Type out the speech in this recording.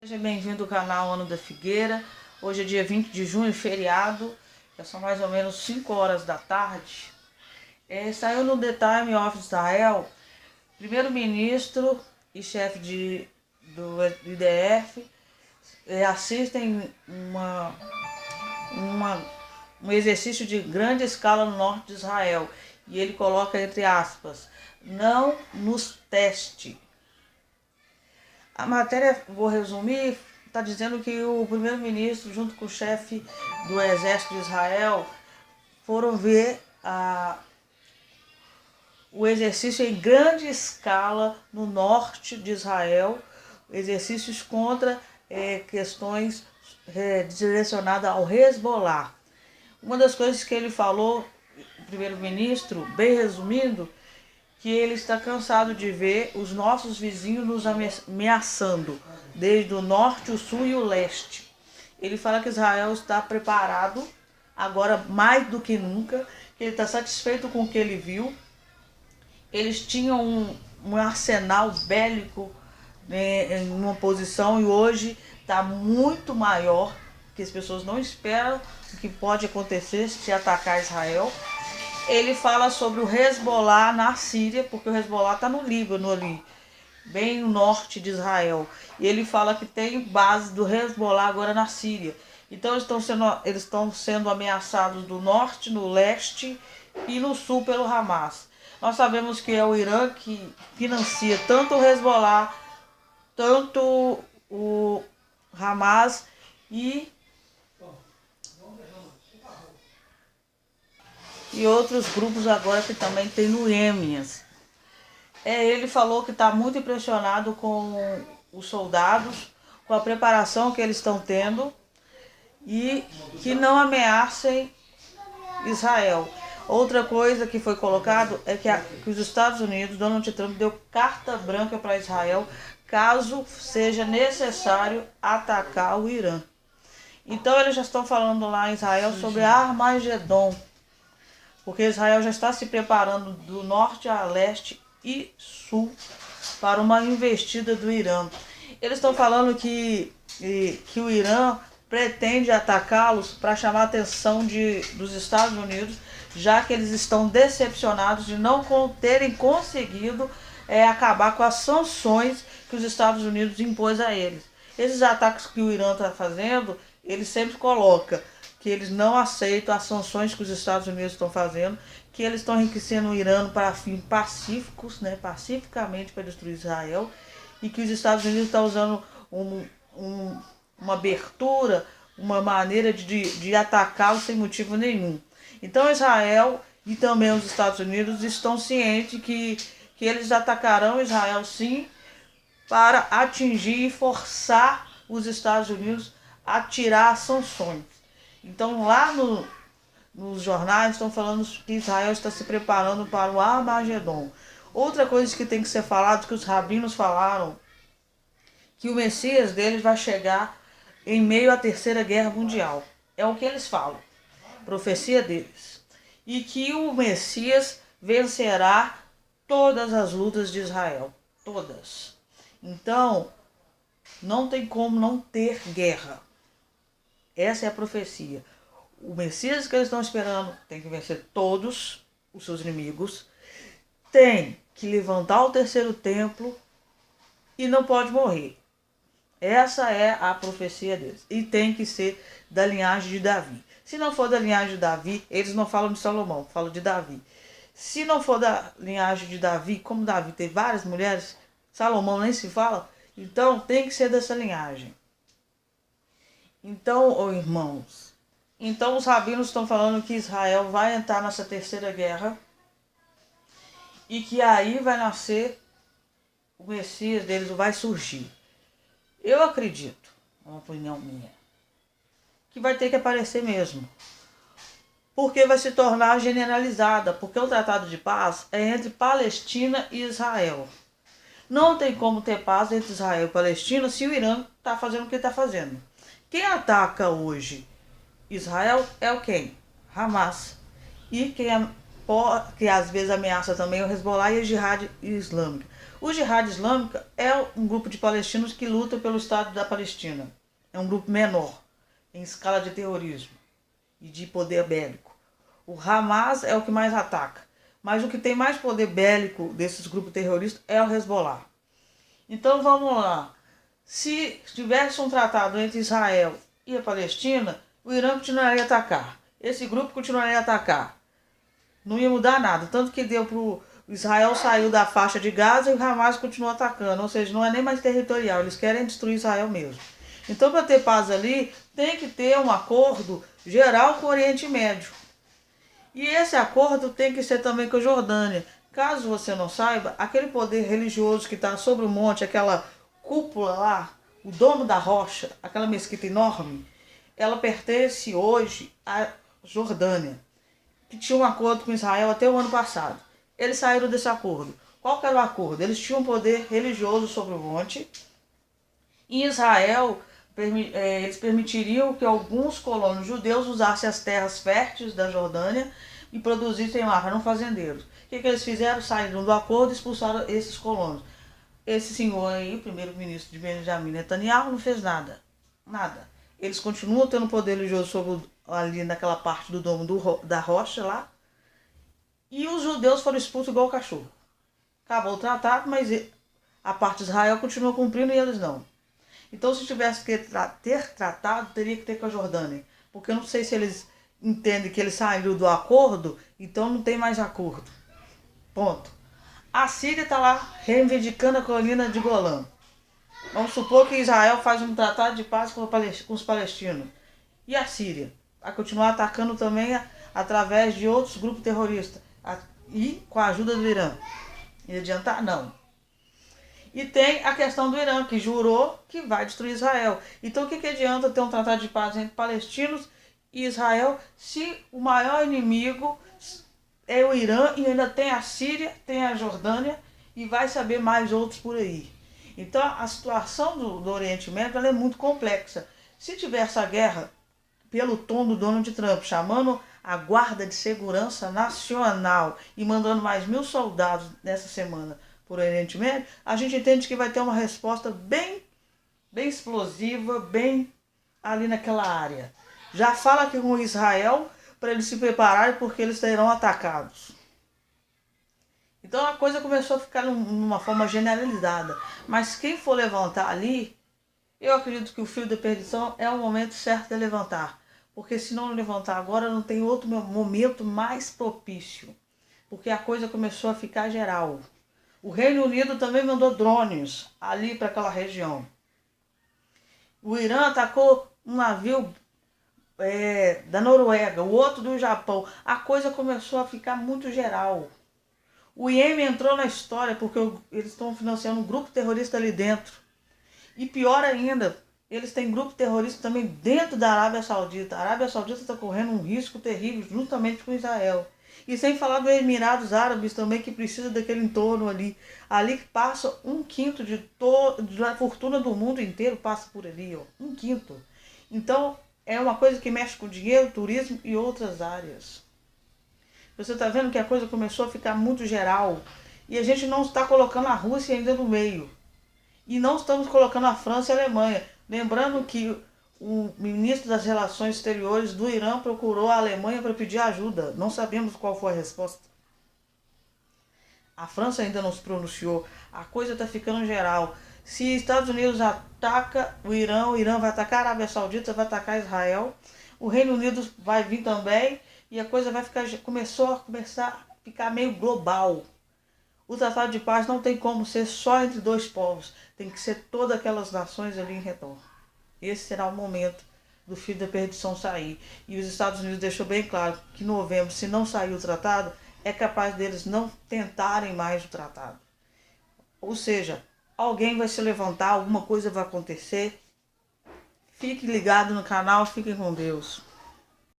Seja bem-vindo ao canal Ano da Figueira. Hoje é dia 20 de junho, feriado. Já são mais ou menos 5 horas da tarde. Saiu no The Time of Israel, primeiro-ministro e chefe do IDF assistem um exercício de grande escala no norte de Israel. E ele coloca entre aspas, não nos teste. A matéria, vou resumir, está dizendo que o primeiro-ministro, junto com o chefe do exército de Israel, foram ver o exercício em grande escala no norte de Israel, exercícios contra questões direcionadas ao Hezbollah. Uma das coisas que ele falou, o primeiro-ministro, bem resumindo, que ele está cansado de ver os nossos vizinhos nos ameaçando, desde o norte, o sul e o leste. Ele fala que Israel está preparado, agora mais do que nunca, que ele está satisfeito com o que ele viu. Eles tinham um arsenal bélico em uma posição e hoje está muito maior, que as pessoas não esperam o que pode acontecer se atacar Israel. Ele fala sobre o Hezbollah na Síria, porque o Hezbollah está no Líbano ali, bem no norte de Israel. E ele fala que tem base do Hezbollah agora na Síria. Então eles estão sendo ameaçados do norte, no leste e no sul pelo Hamas. Nós sabemos que é o Irã que financia tanto o Hezbollah, tanto o Hamas e outros grupos agora que também tem no Iêmen. Ele falou que está muito impressionado com os soldados, com a preparação que eles estão tendo e que não ameacem Israel. Outra coisa que foi colocado é que os Estados Unidos, Donald Trump, deu carta branca para Israel caso seja necessário atacar o Irã. Então eles já estão falando lá em Israel sobre Armagedon, porque Israel já está se preparando do norte a leste e sul para uma investida do Irã. Eles estão falando que o Irã pretende atacá-los para chamar a atenção dos Estados Unidos, já que eles estão decepcionados de não terem conseguido acabar com as sanções que os Estados Unidos impôs a eles. Esses ataques que o Irã está fazendo, ele sempre coloca que eles não aceitam as sanções que os Estados Unidos estão fazendo, que eles estão enriquecendo o Irã para fins pacíficos, pacificamente para destruir Israel, e que os Estados Unidos estão usando uma abertura, uma maneira de atacá-lo sem motivo nenhum. Então Israel e também os Estados Unidos estão cientes que eles atacarão Israel sim, para atingir e forçar os Estados Unidos a tirar as sanções. Então lá nos jornais estão falando que Israel está se preparando para o Armagedon. Outra coisa que tem que ser falado, que os rabinos falaram, que o Messias deles vai chegar em meio à Terceira Guerra Mundial. É o que eles falam, profecia deles. E que o Messias vencerá todas as lutas de Israel, todas. Então, não tem como não ter guerra. Essa é a profecia. O Messias que eles estão esperando tem que vencer todos os seus inimigos, tem que levantar o terceiro templo e não pode morrer. Essa é a profecia deles. E tem que ser da linhagem de Davi. Se não for da linhagem de Davi, eles não falam de Salomão, falam de Davi. Se não for da linhagem de Davi, como Davi tem várias mulheres, Salomão nem se fala, então tem que ser dessa linhagem. Então, irmãos, os rabinos estão falando que Israel vai entrar nessa terceira guerra e que aí vai nascer o Messias deles, vai surgir. Eu acredito, é uma opinião minha, que vai ter que aparecer mesmo. Porque vai se tornar generalizada, porque o tratado de paz é entre Palestina e Israel. Não tem como ter paz entre Israel e Palestina se o Irã está fazendo o que está fazendo. Quem ataca hoje Israel é o quem? Hamas. E que às vezes ameaça também o Hezbollah e a Jihad Islâmica. O Jihad Islâmica é um grupo de palestinos que luta pelo Estado da Palestina. É um grupo menor, em escala de terrorismo e de poder bélico. O Hamas é o que mais ataca, mas o que tem mais poder bélico desses grupos terroristas é o Hezbollah. Então vamos lá. Se tivesse um tratado entre Israel e a Palestina, o Irã continuaria a atacar. Esse grupo continuaria a atacar. Não ia mudar nada. Tanto que deu pro Israel saiu da faixa de Gaza e o Hamas continuou atacando. Ou seja, não é nem mais territorial. Eles querem destruir Israel mesmo. Então, para ter paz ali, tem que ter um acordo geral com o Oriente Médio. E esse acordo tem que ser também com a Jordânia. Caso você não saiba, aquele poder religioso que está sobre o monte, aquela cúpula lá, o Domo da Rocha, aquela mesquita enorme, ela pertence hoje à Jordânia, que tinha um acordo com Israel até o ano passado. Eles saíram desse acordo. Qual que era o acordo? Eles tinham um poder religioso sobre o monte e Israel, eles permitiriam que alguns colonos judeus usassem as terras férteis da Jordânia e produzissem lá, eram fazendeiros. O que eles fizeram? Saíram do acordo e expulsaram esses colonos. Esse senhor aí, o primeiro-ministro de Benjamin Netanyahu, não fez nada. Nada. Eles continuam tendo poder religioso sobre, ali naquela parte do domo da rocha lá. E os judeus foram expulsos igual cachorro. Acabou o tratado, mas a parte de Israel continua cumprindo e eles não. Então, se tivesse que ter tratado, teria que ter com a Jordânia. Porque eu não sei se eles entendem que eles saíram do acordo, então não tem mais acordo. Ponto. A Síria está lá reivindicando a colina de Golã. Vamos supor que Israel faz um tratado de paz com os palestinos. E a Síria? Vai continuar atacando também através de outros grupos terroristas. E com a ajuda do Irã. E adiantar? Não. E tem a questão do Irã, que jurou que vai destruir Israel. Então o que adianta ter um tratado de paz entre palestinos e Israel se o maior inimigo é o Irã e ainda tem a Síria, tem a Jordânia e vai saber mais outros por aí. Então a situação do Oriente Médio ela é muito complexa. Se tiver essa guerra pelo tom do Donald Trump, chamando a Guarda de Segurança Nacional e mandando mais 1.000 soldados nessa semana por Oriente Médio, a gente entende que vai ter uma resposta bem explosiva, bem ali naquela área. Já fala aqui com Israel para eles se prepararem porque eles serão atacados. Então a coisa começou a ficar numa forma generalizada. Mas quem for levantar ali, eu acredito que o fio da perdição é o momento certo de levantar. Porque se não levantar agora, não tem outro momento mais propício. Porque a coisa começou a ficar geral. O Reino Unido também mandou drones ali para aquela região. O Irã atacou um navio da Noruega, o outro do Japão. A coisa começou a ficar muito geral. O Iêmen entrou na história porque eles estão financiando um grupo terrorista ali dentro. E pior ainda, eles têm grupo terrorista também dentro da Arábia Saudita. A Arábia Saudita está correndo um risco terrível juntamente com Israel. E sem falar dos Emirados Árabes também, que precisa daquele entorno ali. Ali que passa 1/5 da fortuna do mundo inteiro, passa por ali, ó. 1/5. Então, é uma coisa que mexe com dinheiro, turismo e outras áreas. Você está vendo que a coisa começou a ficar muito geral. E a gente não está colocando a Rússia ainda no meio. E não estamos colocando a França e a Alemanha. Lembrando que o ministro das Relações Exteriores do Irã procurou a Alemanha para pedir ajuda. Não sabemos qual foi a resposta. A França ainda não se pronunciou. A coisa está ficando geral. Se Estados Unidos ataca o Irã vai atacar a Arábia Saudita, vai atacar Israel. O Reino Unido vai vir também. E a coisa vai começar a ficar meio global. O tratado de paz não tem como ser só entre dois povos. Tem que ser todas aquelas nações ali em redor. Esse será o momento do fio da perdição sair. E os Estados Unidos deixou bem claro que em novembro, se não sair o tratado, é capaz deles não tentarem mais o tratado. Ou seja, alguém vai se levantar, alguma coisa vai acontecer. Fique ligado no canal, fiquem com Deus.